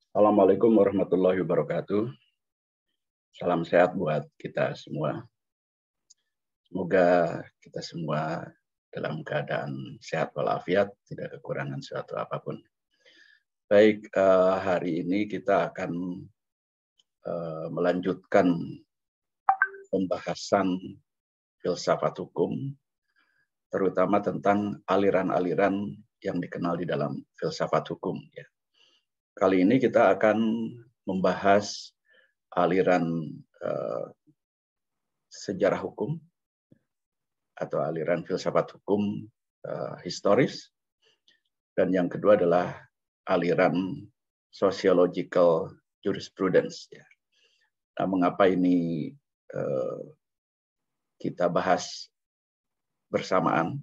Assalamualaikum warahmatullahi wabarakatuh. Salam sehat buat kita semua. Semoga kita semua dalam keadaan sehat walafiat, tidak kekurangan suatu apapun. Baik, hari ini kita akan melanjutkan pembahasan filsafat hukum, terutama tentang aliran-aliran yang dikenal di dalam filsafat hukum. Kali ini kita akan membahas aliran sejarah hukum atau aliran filsafat hukum historis, dan yang kedua adalah aliran sociological jurisprudence. Nah, mengapa ini kita bahas bersamaan?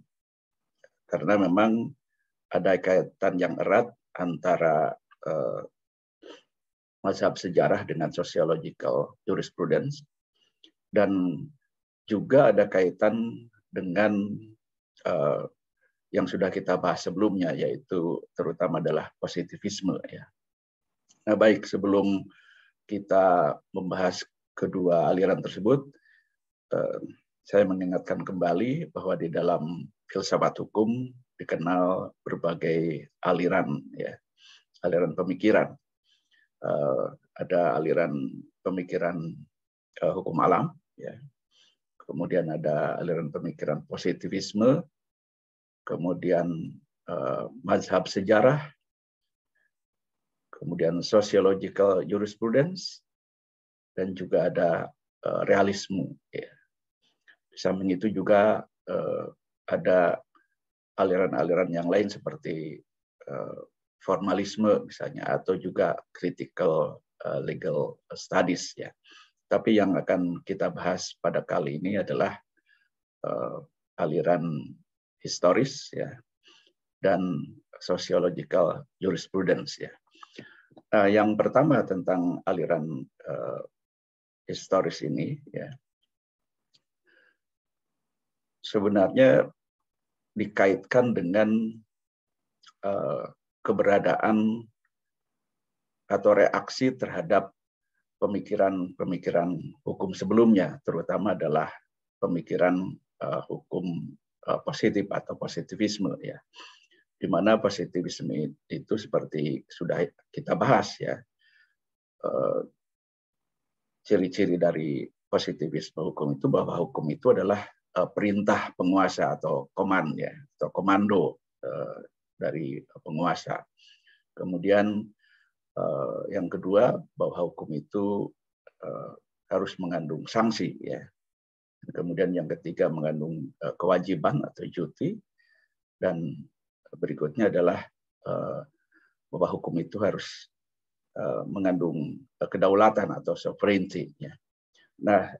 Karena memang ada kaitan yang erat antara mazhab sejarah dengan sociological jurisprudence, dan juga ada kaitan dengan yang sudah kita bahas sebelumnya, yaitu terutama adalah positivisme. Nah, baik, sebelum kita membahas kedua aliran tersebut, saya mengingatkan kembali bahwa di dalam filsafat hukum dikenal berbagai aliran, aliran pemikiran. Ada aliran pemikiran hukum alam, kemudian ada aliran pemikiran positivisme, kemudian mazhab sejarah, kemudian sociological jurisprudence, dan juga ada realisme. Di samping itu juga ada aliran-aliran yang lain seperti formalisme misalnya, atau juga critical legal studies. Tapi yang akan kita bahas pada kali ini adalah aliran historis, dan sociological jurisprudence. Yang pertama tentang aliran historis ini, sebenarnya dikaitkan dengan keberadaan atau reaksi terhadap pemikiran-pemikiran hukum sebelumnya, terutama adalah pemikiran hukum positif atau positivisme, di mana positivisme itu seperti sudah kita bahas, ciri-ciri dari positivisme hukum itu bahwa hukum itu adalah perintah penguasa atau atau komando dari penguasa. Kemudian yang kedua, bahwa hukum itu harus mengandung sanksi, Kemudian yang ketiga mengandung kewajiban atau duty, dan berikutnya adalah bahwa hukum itu harus mengandung kedaulatan atau sovereignty. Nah,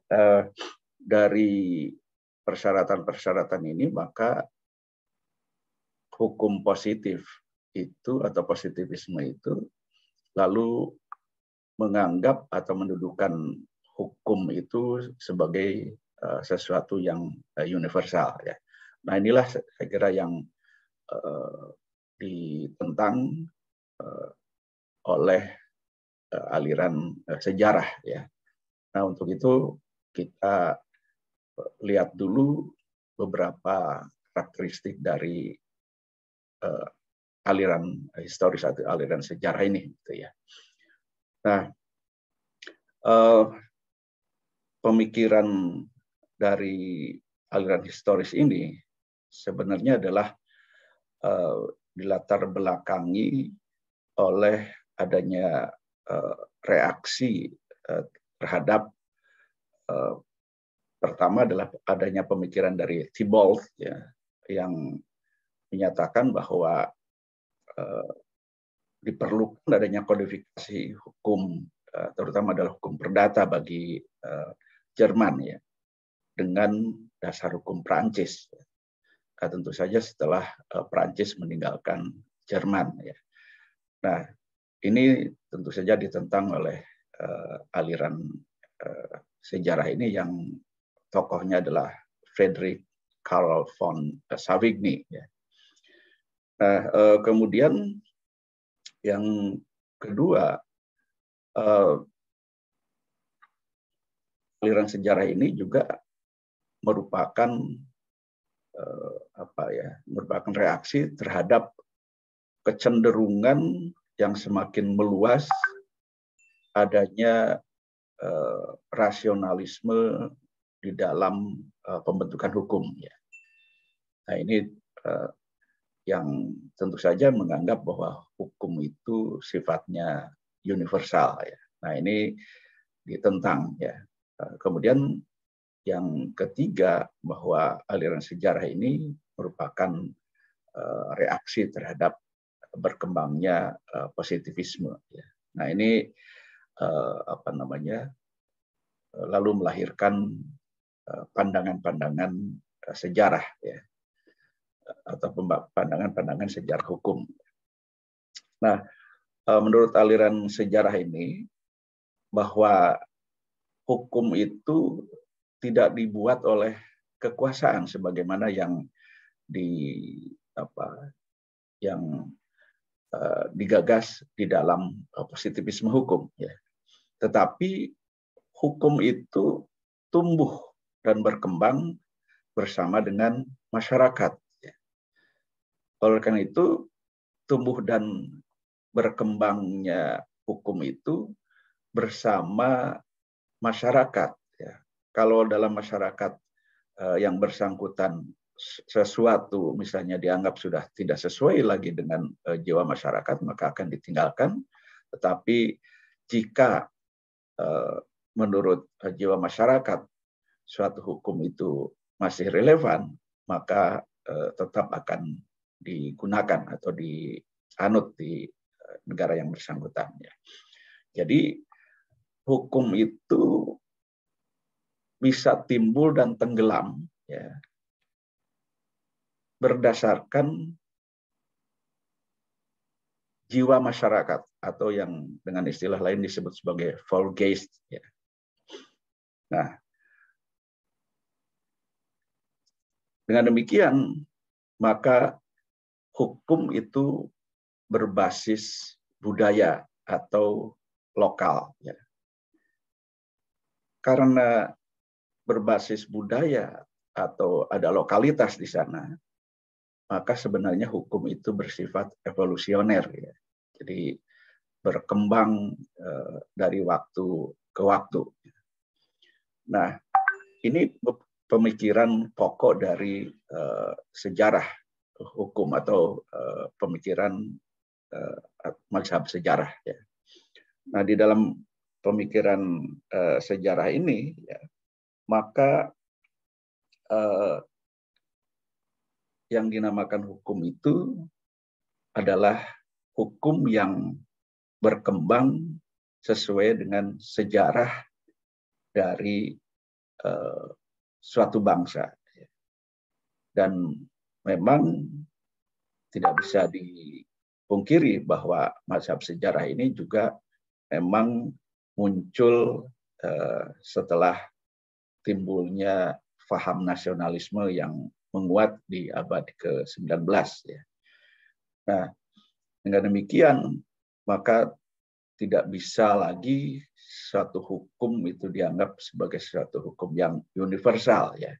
dari persyaratan-persyaratan ini, maka hukum positif itu atau positivisme itu lalu menganggap atau mendudukan hukum itu sebagai sesuatu yang universal. Nah, inilah saya kira yang ditentang oleh aliran sejarah. Nah, untuk itu kita lihat dulu beberapa karakteristik dari aliran historis atau aliran sejarah ini. Nah, pemikiran dari aliran historis ini sebenarnya adalah dilatar belakangi oleh adanya reaksi terhadap pertama adalah adanya pemikiran dari Thibault, yang menyatakan bahwa diperlukan adanya kodifikasi hukum, terutama adalah hukum perdata bagi Jerman, dengan dasar hukum Prancis. Nah, tentu saja setelah Prancis meninggalkan Jerman. Nah, ini tentu saja ditentang oleh aliran sejarah ini yang tokohnya adalah Friedrich Karl von Savigny. Nah, kemudian yang kedua aliran sejarah ini juga merupakan merupakan reaksi terhadap kecenderungan yang semakin meluas adanya rasionalisme di dalam pembentukan hukum. Ya. Nah ini yang tentu saja menganggap bahwa hukum itu sifatnya universal. Ya. Nah ini ditentang. Ya. Kemudian yang ketiga, bahwa aliran sejarah ini merupakan reaksi terhadap berkembangnya positivisme. Ya. Nah ini lalu melahirkan pandangan-pandangan sejarah, ya, atau pandangan-pandangan sejarah hukum. Nah, menurut aliran sejarah ini, bahwa hukum itu tidak dibuat oleh kekuasaan sebagaimana yang digagas di dalam positivisme hukum, ya. Tetapi hukum itu tumbuh dan berkembang bersama dengan masyarakat. Ya. Oleh karena itu, tumbuh dan berkembangnya hukum itu bersama masyarakat. Ya. Kalau dalam masyarakat yang bersangkutan sesuatu misalnya dianggap sudah tidak sesuai lagi dengan jiwa masyarakat, maka akan ditinggalkan. Tetapi jika menurut jiwa masyarakat suatu hukum itu masih relevan, maka tetap akan digunakan atau dianut di negara yang bersangkutan. Jadi hukum itu bisa timbul dan tenggelam, ya, berdasarkan jiwa masyarakat atau yang dengan istilah lain disebut sebagai Volksgeist. Ya. Nah, dengan demikian maka hukum itu berbasis budaya atau lokal. Ya. Karena berbasis budaya atau ada lokalitas di sana, maka sebenarnya hukum itu bersifat evolusioner. Ya. Jadi berkembang dari waktu ke waktu. Nah, ini pemikiran pokok dari sejarah hukum atau pemikiran mazhab sejarah. Ya. Nah, di dalam pemikiran sejarah ini, ya, maka yang dinamakan hukum itu adalah hukum yang berkembang sesuai dengan sejarah dari suatu bangsa. Dan memang tidak bisa dipungkiri bahwa mazhab sejarah ini juga memang muncul setelah timbulnya paham nasionalisme yang menguat di abad ke-19. Ya. Nah, dengan demikian, maka tidak bisa lagi suatu hukum itu dianggap sebagai suatu hukum yang universal. Ya.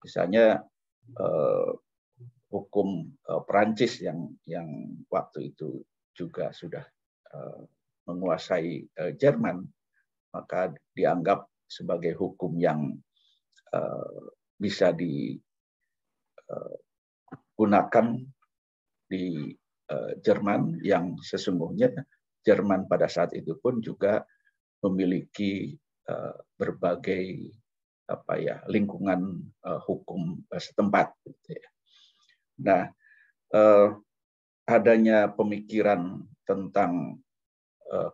Misalnya hukum Perancis yang waktu itu juga sudah menguasai Jerman, maka dianggap sebagai hukum yang bisa digunakan di Jerman, yang sesungguhnya Jerman pada saat itu pun juga memiliki berbagai lingkungan hukum setempat. Nah, adanya pemikiran tentang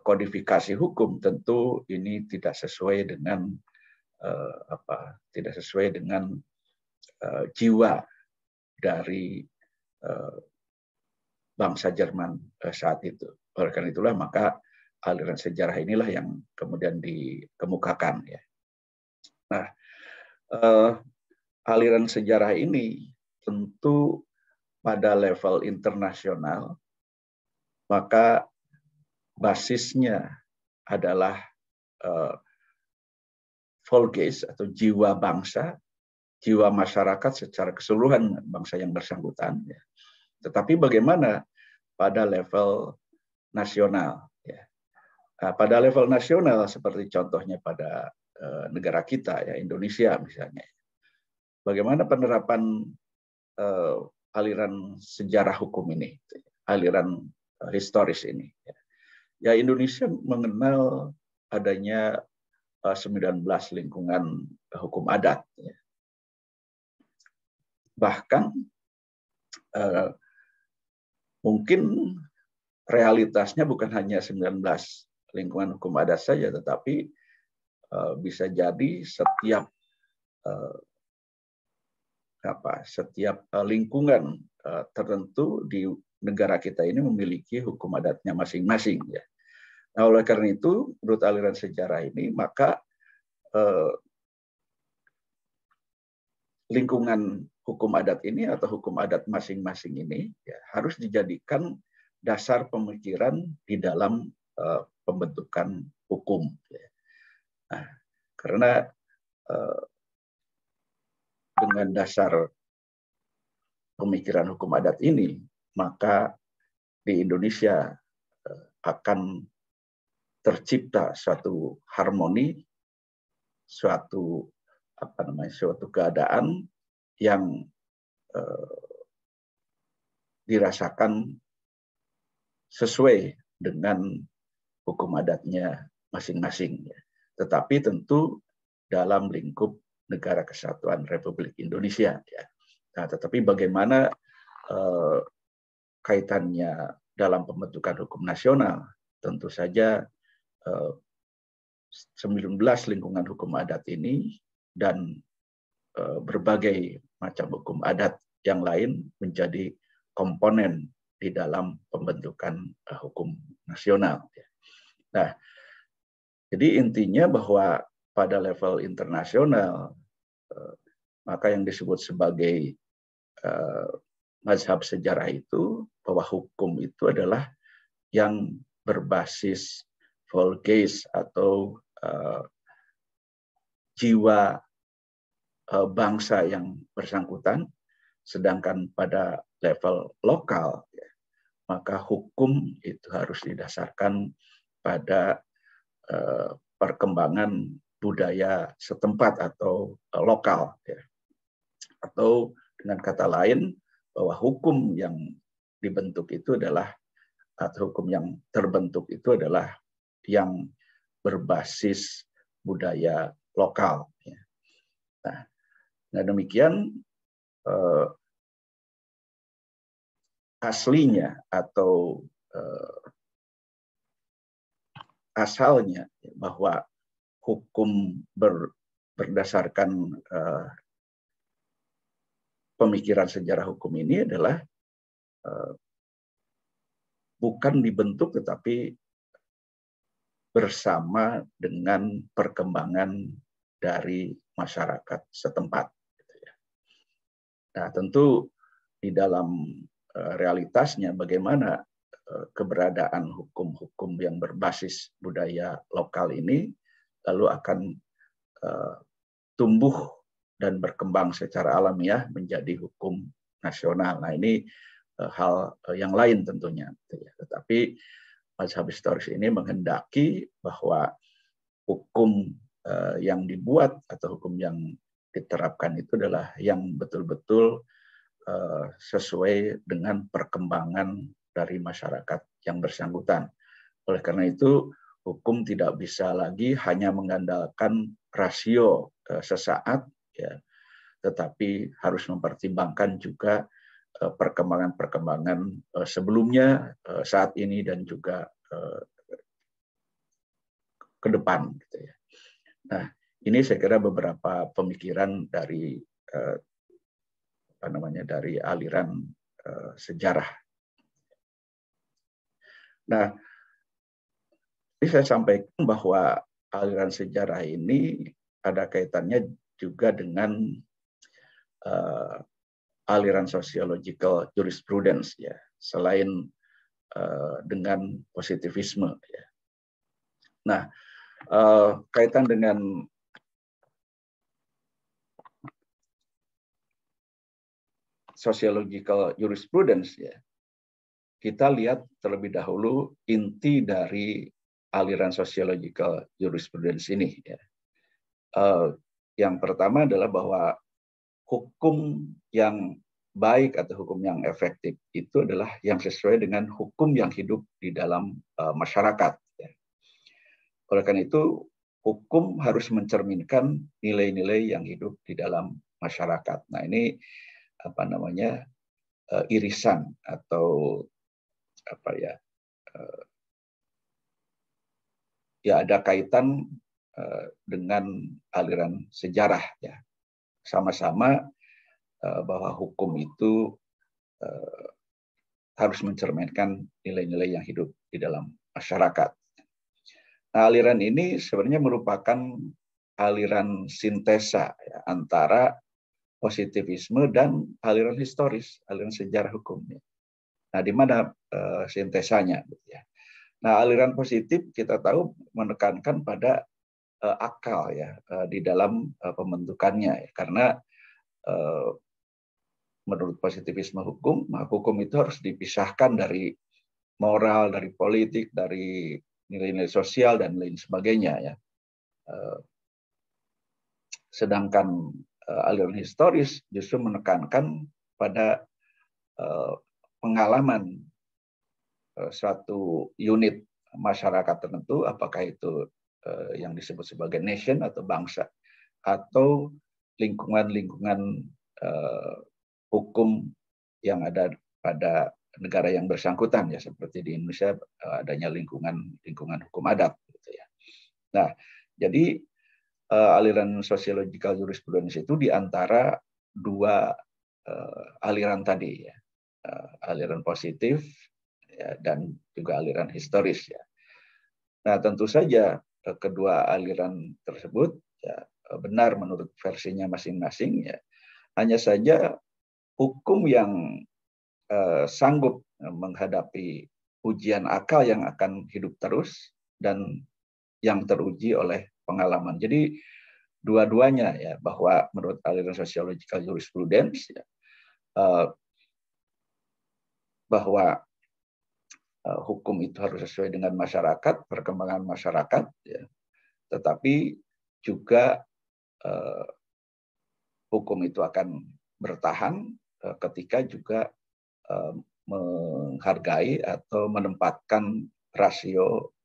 kodifikasi hukum tentu ini tidak sesuai dengan jiwa dari bangsa Jerman saat itu. Oleh karena itulah maka aliran sejarah inilah yang kemudian dikemukakan. Ya. Nah, aliran sejarah ini tentu pada level internasional maka basisnya adalah Volksgeist atau jiwa bangsa, jiwa masyarakat secara keseluruhan bangsa yang bersangkutan. Ya. Tetapi bagaimana pada level nasional? Ya. Nah, pada level nasional seperti contohnya pada negara kita, ya Indonesia misalnya. Bagaimana penerapan aliran sejarah hukum ini, aliran historis ini? Ya Indonesia mengenal adanya 19 lingkungan hukum adat. Bahkan mungkin realitasnya bukan hanya 19 lingkungan hukum adat saja, tetapi bisa jadi setiap lingkungan tertentu di negara kita ini memiliki hukum adatnya masing-masing. Ya. Nah, oleh karena itu, menurut aliran sejarah ini, maka lingkungan hukum adat ini atau hukum adat masing-masing ini ya, harus dijadikan dasar pemikiran di dalam pembentukan hukum. Ya. Nah, karena dengan dasar pemikiran hukum adat ini, maka di Indonesia akan tercipta suatu harmoni, suatu keadaan yang dirasakan sesuai dengan hukum adatnya masing-masing. Tetapi tentu dalam lingkup Negara Kesatuan Republik Indonesia. Ya. Nah, tetapi bagaimana kaitannya dalam pembentukan hukum nasional? Tentu saja 19 lingkungan hukum adat ini dan berbagai macam hukum adat yang lain menjadi komponen di dalam pembentukan hukum nasional. Nah, jadi intinya bahwa pada level internasional, maka yang disebut sebagai mazhab sejarah itu, bahwa hukum itu adalah yang berbasis Volksgeist atau jiwa bangsa yang bersangkutan, sedangkan pada level lokal, maka hukum itu harus didasarkan pada perkembangan budaya setempat atau lokal. Ya. Atau dengan kata lain, bahwa hukum yang dibentuk itu adalah, atau hukum yang terbentuk itu adalah yang berbasis budaya lokal. Ya. Nah demikian aslinya atau asalnya bahwa hukum berdasarkan pemikiran sejarah hukum ini adalah bukan dibentuk tetapi bersama dengan perkembangan dari masyarakat setempat. Nah, tentu di dalam realitasnya bagaimana keberadaan hukum-hukum yang berbasis budaya lokal ini lalu akan tumbuh dan berkembang secara alamiah menjadi hukum nasional. Nah, ini hal yang lain tentunya. Tetapi mazhab historis ini menghendaki bahwa hukum yang dibuat atau hukum yang diterapkan itu adalah yang betul-betul sesuai dengan perkembangan dari masyarakat yang bersangkutan. Oleh karena itu, hukum tidak bisa lagi hanya mengandalkan rasio sesaat, ya, tetapi harus mempertimbangkan juga perkembangan-perkembangan sebelumnya, saat ini, dan juga ke depan. Gitu ya. Nah, ini saya kira beberapa pemikiran dari dari aliran sejarah. Nah, ini saya sampaikan bahwa aliran sejarah ini ada kaitannya juga dengan aliran sociological jurisprudence, ya, selain dengan positivisme. Ya. Nah, kaitan dengan sociological jurisprudence, ya, kita lihat terlebih dahulu inti dari aliran sociological jurisprudence ini. Ya. Yang pertama adalah bahwa hukum yang baik atau hukum yang efektif itu adalah yang sesuai dengan hukum yang hidup di dalam masyarakat. Ya. Oleh karena itu, hukum harus mencerminkan nilai-nilai yang hidup di dalam masyarakat. Nah, ini apa namanya, irisan atau apa ya, ya ada kaitan dengan aliran sejarah, ya. Sama-sama bahwa hukum itu harus mencerminkan nilai-nilai yang hidup di dalam masyarakat. Nah, aliran ini sebenarnya merupakan aliran sintesa, ya, antara positivisme dan aliran historis, aliran sejarah hukumnya. Nah, di mana sintesanya? Ya. Nah, aliran positif kita tahu menekankan pada akal, ya, di dalam pembentukannya, ya. Karena menurut positivisme hukum, hukum itu harus dipisahkan dari moral, dari politik, dari nilai-nilai sosial dan lain sebagainya, ya. Sedangkan aliran historis justru menekankan pada pengalaman suatu unit masyarakat tertentu, apakah itu yang disebut sebagai nation atau bangsa, atau lingkungan-lingkungan hukum yang ada pada negara yang bersangkutan, ya, seperti di Indonesia adanya lingkungan hukum adat, gitu, ya. Nah, jadi aliran sociological jurisprudence itu di antara dua aliran tadi, ya, aliran positif, ya, dan juga aliran historis, ya. Nah, tentu saja kedua aliran tersebut, ya, benar menurut versinya masing-masing, ya. Hanya saja hukum yang sanggup menghadapi ujian akal yang akan hidup terus dan yang teruji oleh pengalaman. Jadi dua-duanya, ya, bahwa menurut aliran sociological jurisprudence, ya, bahwa hukum itu harus sesuai dengan masyarakat, perkembangan masyarakat, ya, tetapi juga hukum itu akan bertahan ketika juga menghargai atau menempatkan rasio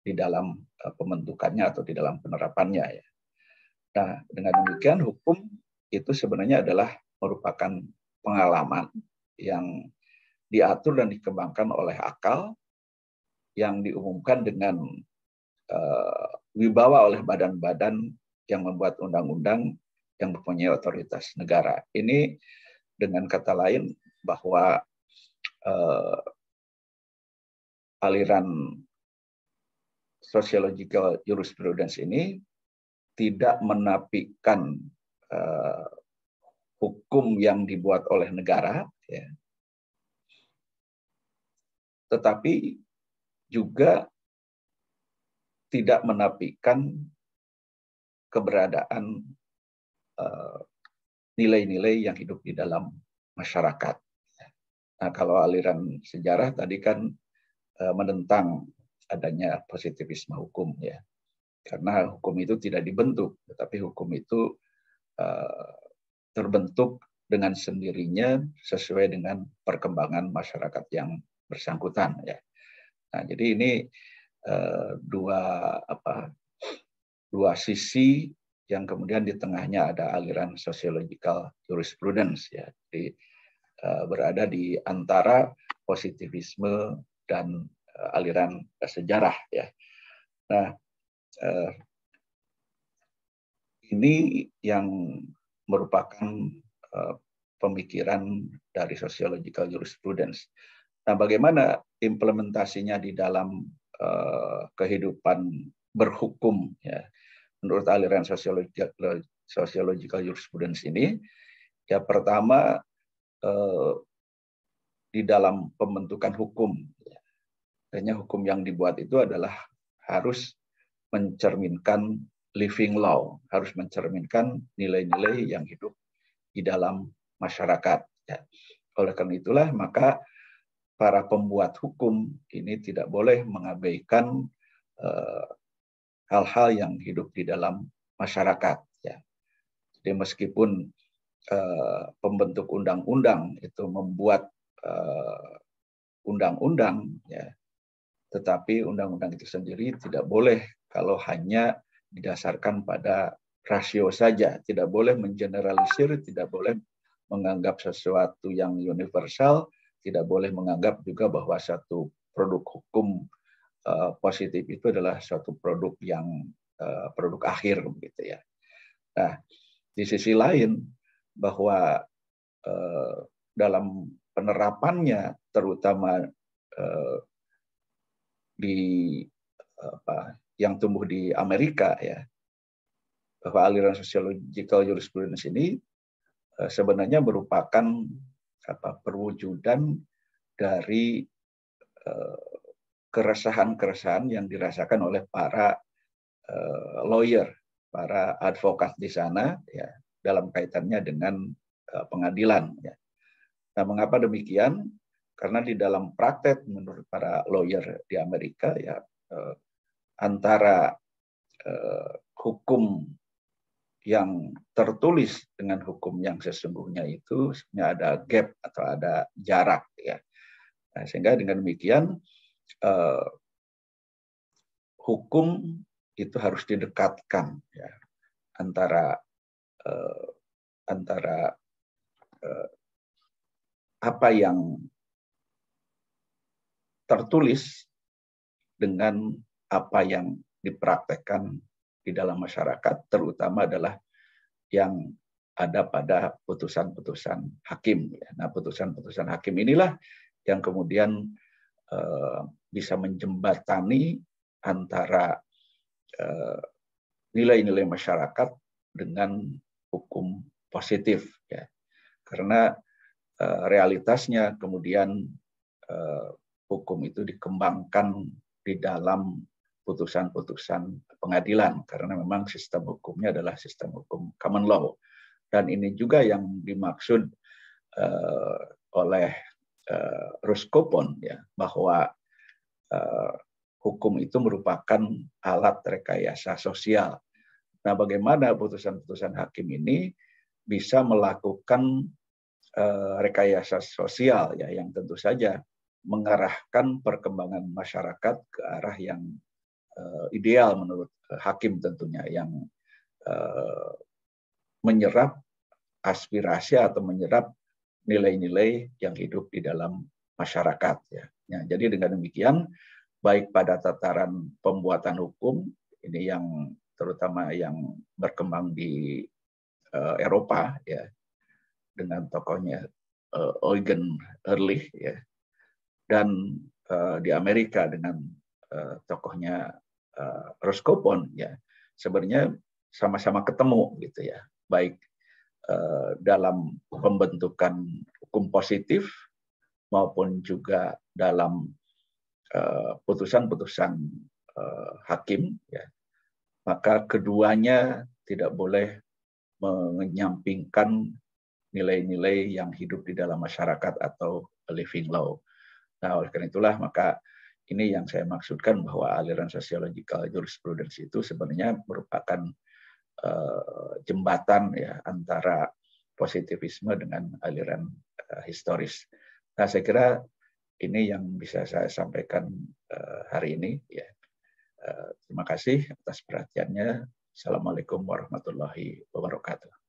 di dalam pembentukannya atau di dalam penerapannya, ya. Nah, dengan demikian hukum itu sebenarnya adalah merupakan pengalaman yang diatur dan dikembangkan oleh akal yang diumumkan dengan wibawa oleh badan-badan yang membuat undang-undang yang mempunyai otoritas negara. Ini dengan kata lain bahwa aliran sociological jurisprudence ini tidak menafikan hukum yang dibuat oleh negara, ya, tetapi juga tidak menafikan keberadaan nilai-nilai yang hidup di dalam masyarakat. Nah, kalau aliran sejarah tadi kan menentang adanya positivisme hukum, ya, karena hukum itu tidak dibentuk, tetapi hukum itu terbentuk dengan sendirinya sesuai dengan perkembangan masyarakat yang bersangkutan, ya. Nah, jadi ini dua sisi yang kemudian di tengahnya ada aliran sociological jurisprudence, ya. Jadi berada di antara positivisme dan aliran sejarah, ya. Nah, ini yang merupakan pemikiran dari sociological jurisprudence. Nah, bagaimana implementasinya di dalam kehidupan berhukum, ya, menurut aliran sociological jurisprudence ini? Ya, pertama di dalam pembentukan hukum, ya. Hanya hukum yang dibuat itu adalah harus mencerminkan living law, harus mencerminkan nilai-nilai yang hidup di dalam masyarakat. Ya. Oleh karena itulah maka para pembuat hukum ini tidak boleh mengabaikan hal-hal yang hidup di dalam masyarakat. Ya. Jadi meskipun pembentuk undang-undang itu membuat undang-undang, ya, tetapi undang-undang itu sendiri tidak boleh kalau hanya didasarkan pada rasio saja, tidak boleh mengeneralisir, tidak boleh menganggap sesuatu yang universal, tidak boleh menganggap juga bahwa satu produk hukum positif itu adalah suatu produk yang produk akhir, begitu ya. Nah, di sisi lain bahwa dalam penerapannya, terutama di yang tumbuh di Amerika, ya, bahwa aliran sociological jurisprudence ini sebenarnya merupakan perwujudan dari keresahan-keresahan yang dirasakan oleh para lawyer, para advokat di sana, ya, dalam kaitannya dengan pengadilan. Ya. Nah, mengapa demikian? Karena di dalam praktek menurut para lawyer di Amerika, ya, antara hukum yang tertulis dengan hukum yang sesungguhnya itu sebenarnya ada gap atau ada jarak, ya. Nah, sehingga dengan demikian hukum itu harus didekatkan, ya, antara apa yang tertulis dengan apa yang dipraktekkan di dalam masyarakat, terutama adalah yang ada pada putusan-putusan hakim. Nah, putusan-putusan hakim inilah yang kemudian bisa menjembatani antara nilai-nilai masyarakat dengan hukum positif, ya. Karena realitasnya kemudian hukum itu dikembangkan di dalam putusan-putusan pengadilan, karena memang sistem hukumnya adalah sistem hukum common law. Dan ini juga yang dimaksud oleh Ruskopon, ya, bahwa hukum itu merupakan alat rekayasa sosial. Nah, bagaimana putusan-putusan hakim ini bisa melakukan rekayasa sosial, ya, yang tentu saja mengarahkan perkembangan masyarakat ke arah yang ideal menurut hakim tentunya, yang menyerap aspirasi atau menyerap nilai-nilai yang hidup di dalam masyarakat, ya. Ya, jadi dengan demikian baik pada tataran pembuatan hukum ini yang terutama yang berkembang di Eropa, ya, dengan tokohnya Eugen Ehrlich, ya, dan di Amerika dengan tokohnya Ruskopon, ya, sebenarnya sama-sama ketemu, gitu ya, baik dalam pembentukan hukum positif maupun juga dalam putusan-putusan hakim, ya. Maka keduanya tidak boleh menyampingkan nilai-nilai yang hidup di dalam masyarakat atau living law. Nah, oleh karena itulah maka ini yang saya maksudkan bahwa aliran sociological jurisprudence itu sebenarnya merupakan jembatan, ya, antara positivisme dengan aliran historis. Nah, saya kira ini yang bisa saya sampaikan hari ini, ya. Terima kasih atas perhatiannya. Assalamualaikum warahmatullahi wabarakatuh.